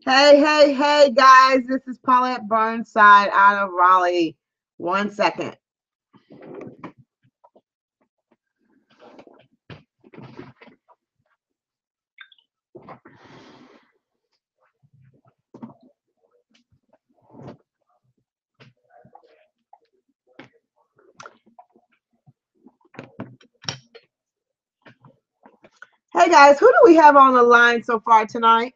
Hey, hey, hey, guys. This is Paulette Burnside out of Raleigh. 1 second. Hey, guys. Who do we have on the line so far tonight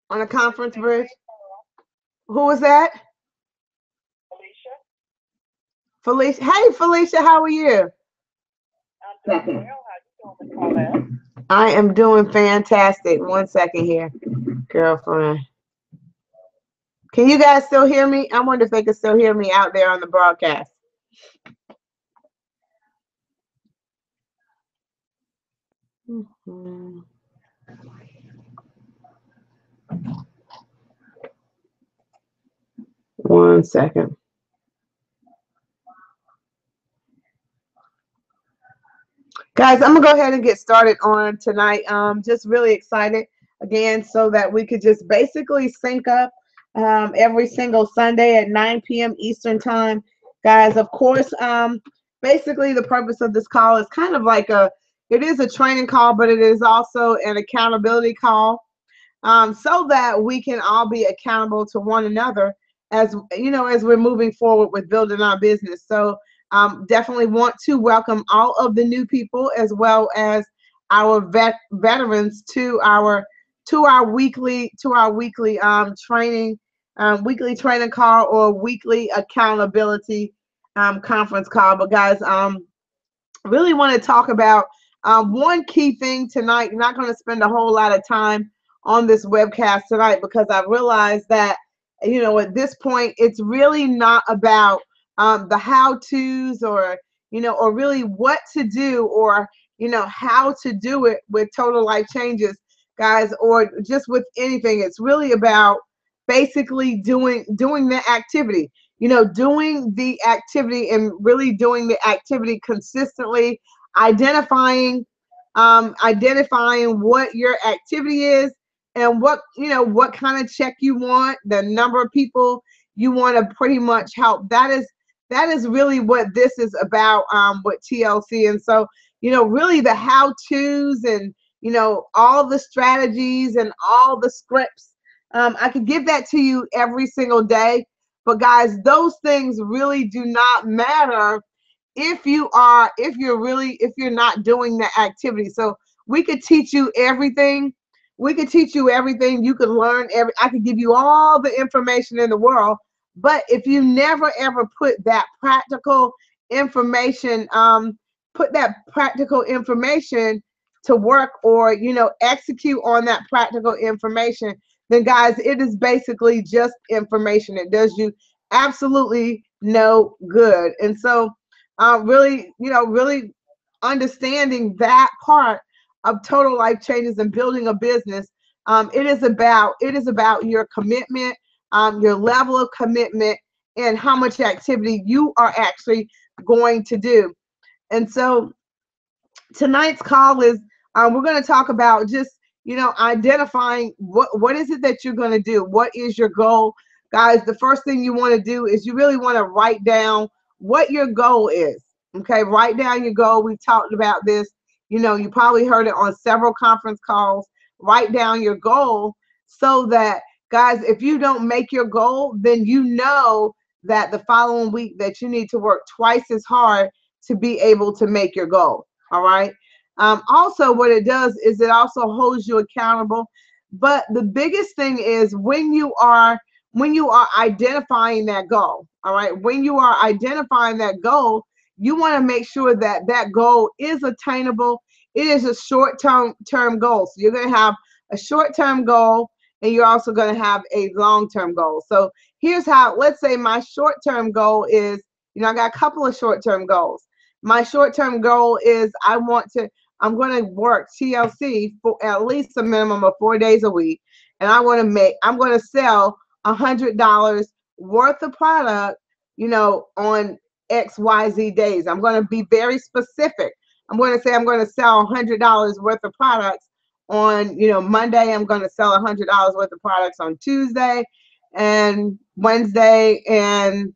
on the conference bridge? Who is that? Alicia. Felicia. Hey, Felicia. How are you? I'm doing well. How you doing, Miss Paulette? I am doing fantastic. 1 second here, girlfriend. Can you guys still hear me? I wonder if they can still hear me out there on the broadcast. Mhm. 1 second. Guys, I'm gonna go ahead and get started on tonight. Just really excited again, so that we could just basically sync up every single Sunday at 9 p.m. Eastern time. Guys, of course, basically the purpose of this call is kind of like it is a training call, but it is also an accountability call, so that we can all be accountable to one another as you know, as we're moving forward with building our business. So definitely want to welcome all of the new people as well as our veterans to our training, weekly training call, or weekly accountability conference call. But guys, really want to talk about one key thing tonight. Not going to spend a whole lot of time on this webcast tonight because I realized that, you know, at this point, it's really not about the how to's, or, you know, or really what to do, or, you know, how to do it with total life changes, guys, or just with anything. It's really about basically doing the activity, you know, doing the activity and really doing the activity consistently, identifying identifying what your activity is, and what, you know, what kind of check you want, the number of people you want to pretty much help. That is really what this is about, with TLC. And so, you know, really the how to's, and, you know, all the strategies and all the scripts, I could give that to you every single day. But guys, those things really do not matter if you're not doing the activity. So we could teach you everything. We could teach you everything. You could learn I could give you all the information in the world. But if you never ever information, put that practical information to work, or, you know, execute on that practical information, then guys, it is basically just information. It does you absolutely no good. And so really, you know, really understanding that part of total life changes and building a business. It is about your commitment, your level of commitment, and how much activity you are actually going to do. And so tonight's call is, we're going to talk about just, you know, identifying what is it that you're going to do. What is your goal? Guys, the first thing you want to do is you really want to write down what your goal is. Okay, write down your goal. We've talked about this. You know, you probably heard it on several conference calls. Write down your goal, so that, guys, if you don't make your goal, then you know that the following week that you need to work twice as hard to be able to make your goal. All right. Also, what it does is it also holds you accountable. But the biggest thing is when you are identifying that goal. All right. When you are identifying that goal, you want to make sure that that goal is attainable. It is a short term goal. So you're going to have a short term goal, and you're also going to have a long term goal. So here's how. Let's say my short term goal is, you know, I got a couple of short term goals. My short term goal is I'm going to work TLC for at least a minimum of 4 days a week. And I'm going to sell $100 worth of product, you know, on XYZ days. I'm going to be very specific. I'm going to say I'm going to sell $100 worth of products on, Monday, I'm going to sell $100 worth of products on Tuesday and Wednesday and,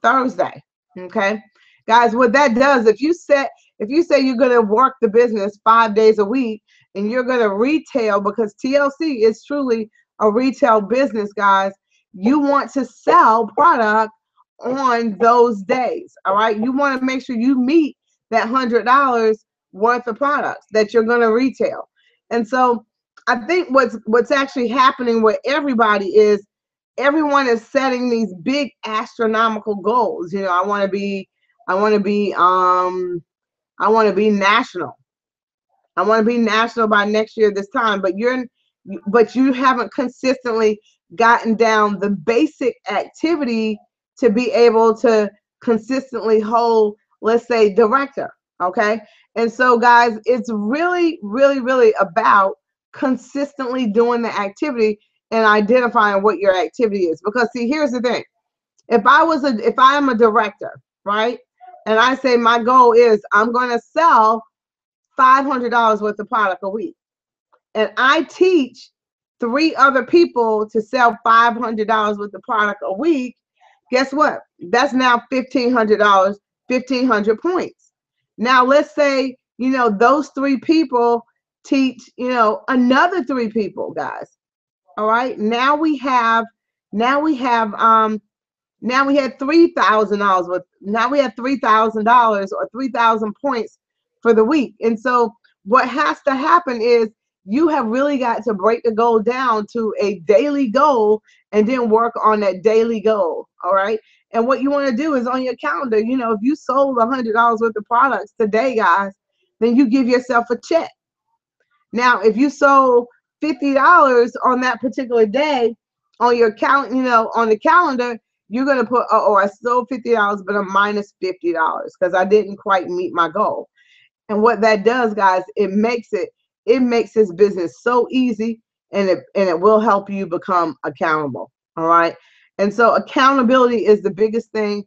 Thursday. Okay. Guys, what that does, if you say you're going to work the business 5 days a week and you're going to retail, because TLC is truly a retail business, guys, you want to sell product on those days. All right. You want to make sure you meet that $100 worth of products that you're going to retail. And so I think what's actually happening with everybody is everyone is setting these big astronomical goals. I want to be national. I want to be national by next year this time, but you haven't consistently gotten down the basic activity to be able to consistently hold, let's say, director. Okay. And so, guys, it's really, really, really about consistently doing the activity and identifying what your activity is. Because see, here's the thing. If I am a director, right? And I say my goal is I'm going to sell $500 worth of product a week. And I teach 3 other people to sell $500 worth of product a week. Guess what? That's now $1,500, 1,500 points. Now, let's say, those 3 people teach, another 3 people, guys. All right. Now we had $3,000 worth. Now we have $3,000 or 3,000 points for the week. And so what has to happen is you have really got to break the goal down to a daily goal and then work on that daily goal. All right. And what you want to do is on your calendar, if you sold $100 worth of products today, guys, then you give yourself a check. Now, if you sold $50 on that particular day on your on the calendar, you're going to put, I sold $50, but I'm minus $50 because I didn't quite meet my goal. And what that does, guys, it makes this business so easy, and it will help you become accountable. All right. And so accountability is the biggest thing.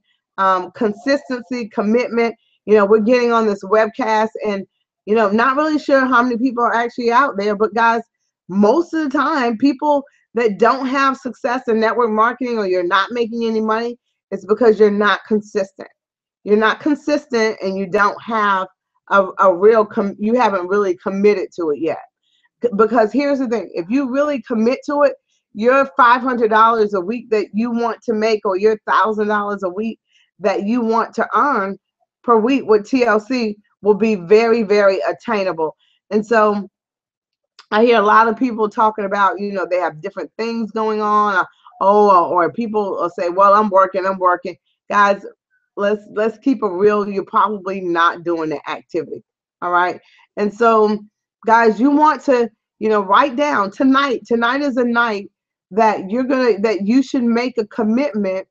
Consistency, commitment. We're getting on this webcast and, not really sure how many people are actually out there, but guys, most of the time, people that don't have success in network marketing or you're not making any money, it's because you're not consistent. You're not consistent and you don't have you haven't really committed to it yet. Because here's the thing, if you really commit to it, your $500 a week that you want to make, or your $1,000 a week that you want to earn per week with TLC will be very, very attainable. And so I hear a lot of people talking about, they have different things going on, or people will say, well, I'm working. Guys, let's keep it real. You're probably not doing the activity. All right. And so, guys, you want to, write down tonight. Tonight is a night that you should make a commitment.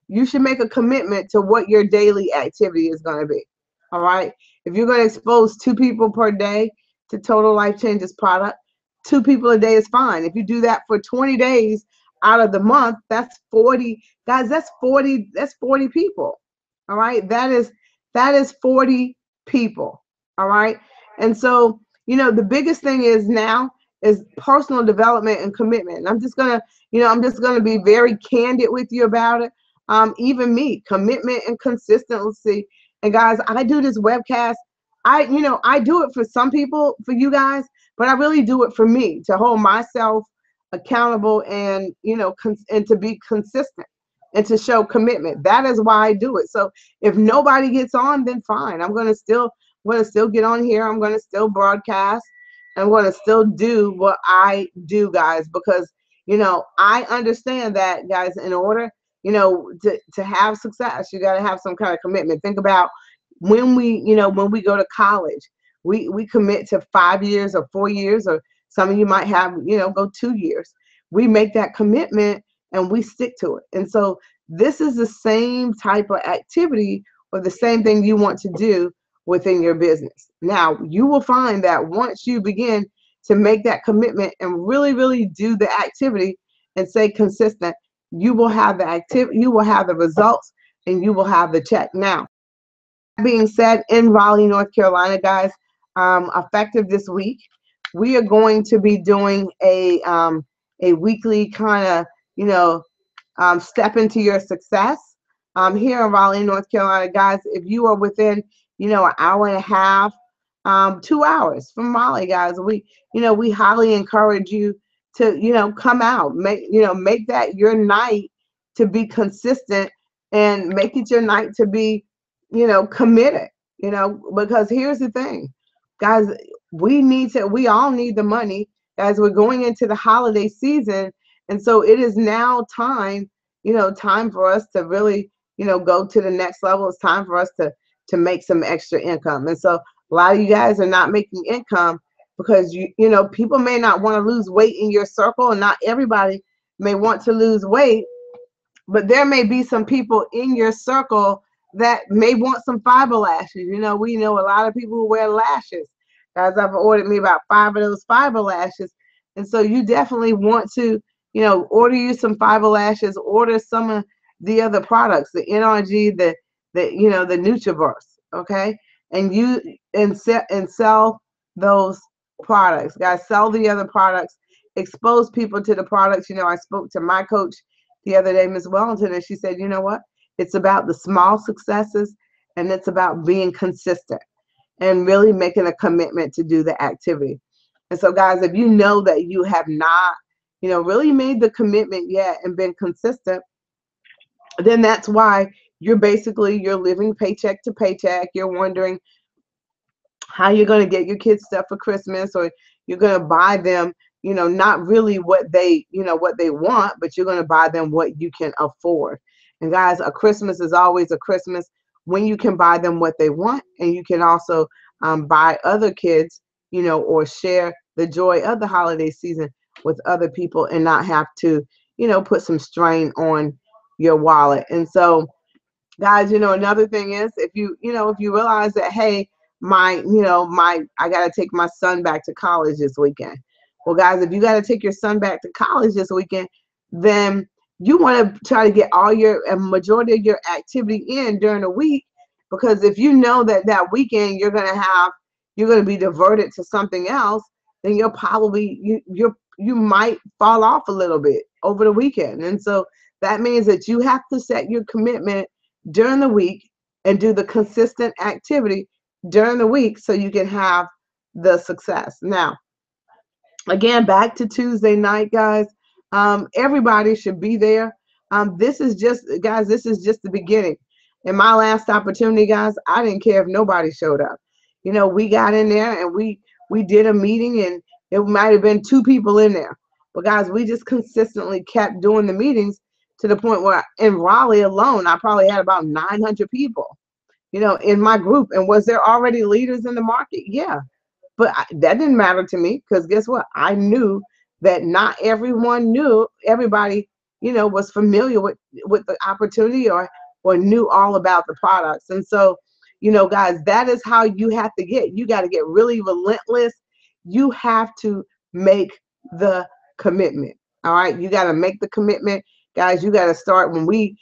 You should make a commitment to what your daily activity is going to be. All right. If you're going to expose 2 people per day to Total Life Changes product, 2 people a day is fine. If you do that for 20 days out of the month, that's 40. Guys, that's 40 people. All right. That is 40 people. All right. And so, the biggest thing is now is personal development and commitment. And I'm just going to be very candid with you about it. Even me, commitment and consistency. And guys, I do this webcast. I do it for some people, for you guys, but I really do it for me, to hold myself accountable and, and to be consistent and to show commitment. That is why I do it. So if nobody gets on, then fine. I'm going to still get on here. I'm going to still broadcast. I'm going to still do what I do, guys, because, I understand that, guys, in order, to have success, you got to have some kind of commitment. Think about when we go to college, we commit to 5 years or 4 years, or some of you might have, go 2 years. We make that commitment and we stick to it. And so this is the same type of activity or the same thing you want to do within your business. Now, you will find that once you begin to make that commitment and really, really do the activity and stay consistent, you will have the activity, you will have the results, and you will have the check. Now, that being said, in Raleigh, North Carolina, guys, effective this week, we are going to be doing a weekly kind of, you know, step into your success here in Raleigh, North Carolina. Guys, if you are within, an hour and a half, 2 hours from Raleigh, guys, we highly encourage you to, come out, make that your night to be consistent and make it your night to be, committed, because here's the thing, guys, we all need the money as we're going into the holiday season. And so it is now time for us to really, go to the next level. It's time for us to make some extra income. And so a lot of you guys are not making income because people may not want to lose weight in your circle, and not everybody may want to lose weight, but there may be some people in your circle that may want some fiber lashes. We know a lot of people who wear lashes. Guys, I've ordered me about 5 of those fiber lashes. And so you definitely want to, order you some fiber lashes, order some of the other products, the NRG, the Nutriverse, okay? And sell those products. Guys, sell the other products, expose people to the products. I spoke to my coach the other day, Ms. Wellington, and she said, you know what? It's about the small successes, and it's about being consistent and really making a commitment to do the activity. And so, guys, if you know that you have not, really made the commitment yet and been consistent, then that's why you're living paycheck to paycheck. You're wondering how you're going to get your kids stuff for Christmas, or you're going to buy them, not really what they want, but you're going to buy them what you can afford. And guys, a Christmas is always a Christmas when you can buy them what they want, and you can also buy other kids, or share the joy of the holiday season with other people and not have to, put some strain on your wallet. And so, guys, another thing is, if you realize that, hey, I got to take my son back to college this weekend. Well, guys, if you got to take your son back to college this weekend, then you want to try to get a majority of your activity in during the week, because if you know that weekend you're going to be diverted to something else, then you'll probably, you might fall off a little bit over the weekend. And so that means that you have to set your commitment during the week and do the consistent activity during the week so you can have the success. Now, again, back to Tuesday night, guys. Everybody should be there. This is just the beginning. In my last opportunity, guys, I didn't care if nobody showed up. We got in there and we did a meeting, and it might have been 2 people in there. But guys, we just consistently kept doing the meetings to the point where in Raleigh alone, I probably had about 900 people, in my group. And was there already leaders in the market? Yeah. But that didn't matter to me, because guess what? I knew that not everybody, was familiar with the opportunity or knew all about the products. And so, guys, that is how you got to get really relentless. You have to make the commitment. All right. You got to make the commitment, guys. You got to start you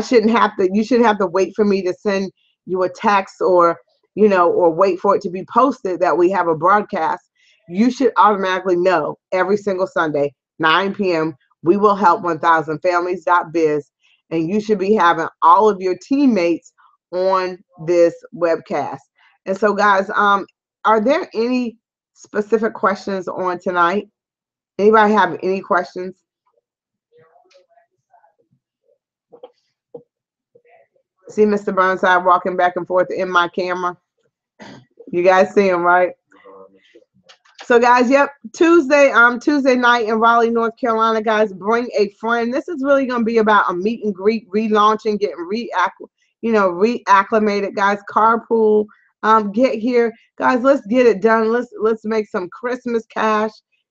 shouldn't have to wait for me to send you a text or wait for it to be posted that we have a broadcast. You should automatically know every single Sunday, 9 p.m., we will help 1000families.biz. And you should be having all of your teammates on this webcast. And so, guys, are there any specific questions on tonight? Anybody have any questions? See Mr. Burnside walking back and forth in my camera. You guys see him, right? So, guys, yep, Tuesday night in Raleigh, North Carolina, guys, bring a friend. This is really going to be about a meet and greet, relaunching, getting reacclimated, guys. Carpool, get here, guys. Let's get it done. Let's make some Christmas cash,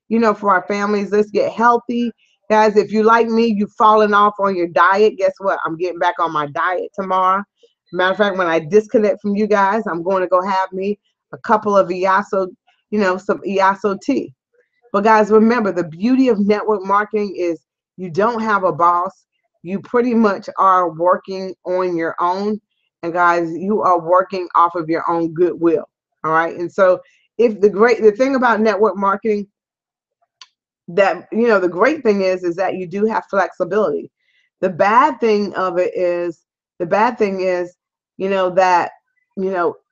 for our families. Let's get healthy, guys. If you like me, you've fallen off on your diet. Guess what? I'm getting back on my diet tomorrow. Matter of fact, when I disconnect from you guys, I'm going to go have me a couple of Iaso, some Iaso tea. But guys, remember, the beauty of network marketing is you don't have a boss. You pretty much are working on your own. And guys, you are working off of your own goodwill. All right. And so if the thing about network marketing, that the great thing is that you do have flexibility. The bad thing of it is that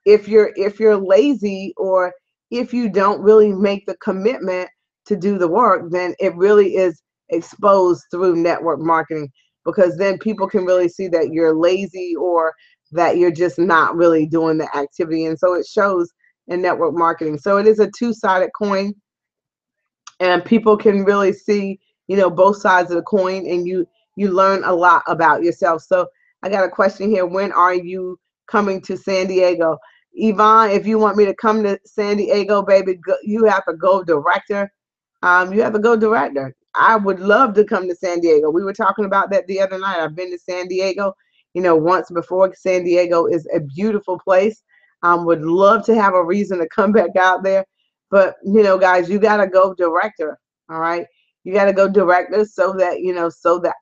if you're lazy, or if you don't really make the commitment to do the work, then it really is exposed through network marketing, because then people can really see that you're lazy, or that you're just not really doing the activity, and so it shows in network marketing. So it is a two-sided coin, and people can really see both sides of the coin, and you learn a lot about yourself. So I got a question here: when are you coming to San Diego? Yvonne, if you want me to come to San Diego, baby, you have to go director. You have to go director. I would love to come to San Diego. We were talking about that the other night. I've been to San Diego once before. San Diego is a beautiful place. Would love to have a reason to come back out there. But guys, you got to go director. All right, you got to go director, so that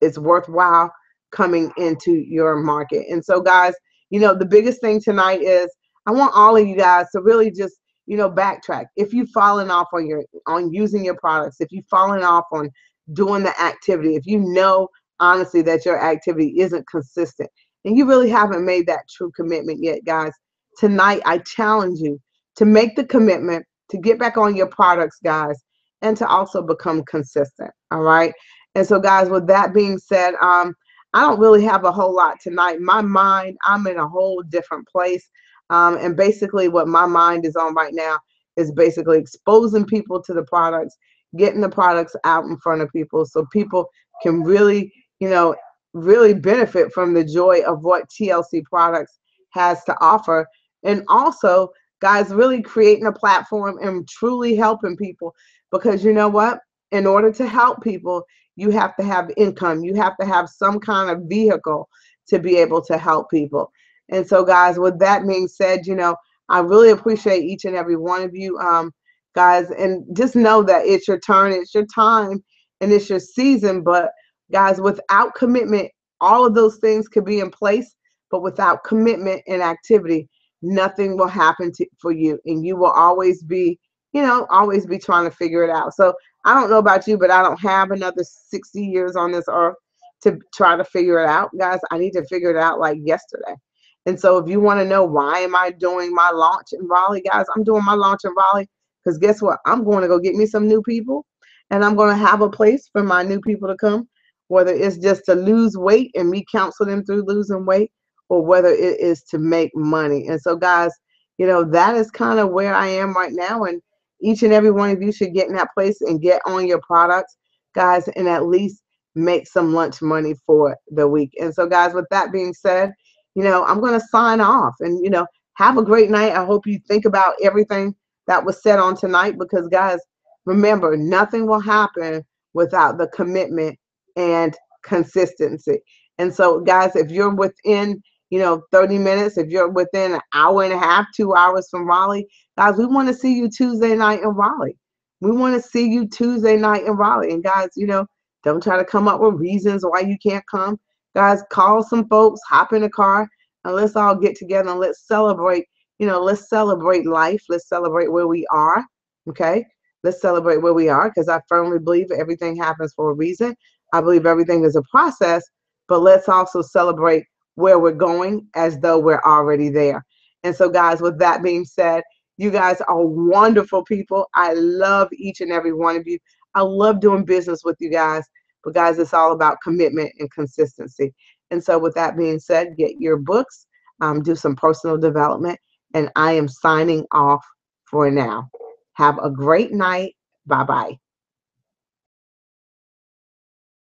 it's worthwhile coming into your market. And so, guys, the biggest thing tonight is I want all of you guys to really just backtrack. If you've fallen off on using your products, if you've fallen off on doing the activity, if you know honestly that your activity isn't consistent, and you really haven't made that true commitment yet, guys, tonight I challenge you to make the commitment to get back on your products, guys, and to also become consistent. All right. And so, guys, with that being said, I don't really have a whole lot tonight. My mind, I'm in a whole different place. And basically what my mind is on right now is basically exposing people to the products, getting the products out in front of people, so people can really, really benefit from the joy of what TLC Products has to offer. And also, guys, really creating a platform and truly helping people, because you know what? In order to help people, you have to have income. You have to have some kind of vehicle to be able to help people. And so, guys, with that being said, I really appreciate each and every one of you, guys, and just know that it's your turn, it's your time, and it's your season. But, guys, without commitment, all of those things could be in place, but without commitment and activity, nothing will happen for you, and you will always be trying to figure it out. So I don't know about you, but I don't have another 60 years on this earth to try to figure it out, guys. I need to figure it out like yesterday. And so if you want to know why am I doing my launch in Raleigh, guys, I'm doing my launch in Raleigh because guess what? I'm going to go get me some new people, and I'm going to have a place for my new people to come, whether it's just to lose weight and me counsel them through losing weight, or whether it is to make money. And so, guys, that is kind of where I am right now. And each and every one of you should get in that place and get on your products, guys, and at least make some lunch money for the week. And so, guys, with that being said, I'm going to sign off, and, have a great night. I hope you think about everything that was said on tonight, because, guys, remember, nothing will happen without the commitment and consistency. And so, guys, if you're within 30 minutes, if you're within an hour and a half, 2 hours from Raleigh, guys, we want to see you Tuesday night in Raleigh. We want to see you Tuesday night in Raleigh. And guys, don't try to come up with reasons why you can't come. Guys, call some folks, hop in a car, and let's all get together and let's celebrate, let's celebrate life. Let's celebrate where we are. Okay. Let's celebrate where we are, because I firmly believe everything happens for a reason. I believe everything is a process, but let's also celebrate where we're going as though we're already there. And so, guys, with that being said, you guys are wonderful people. I love each and every one of you. I love doing business with you guys. But, guys, it's all about commitment and consistency. And so, with that being said, get your books, do some personal development, and I am signing off for now. Have a great night. Bye-bye.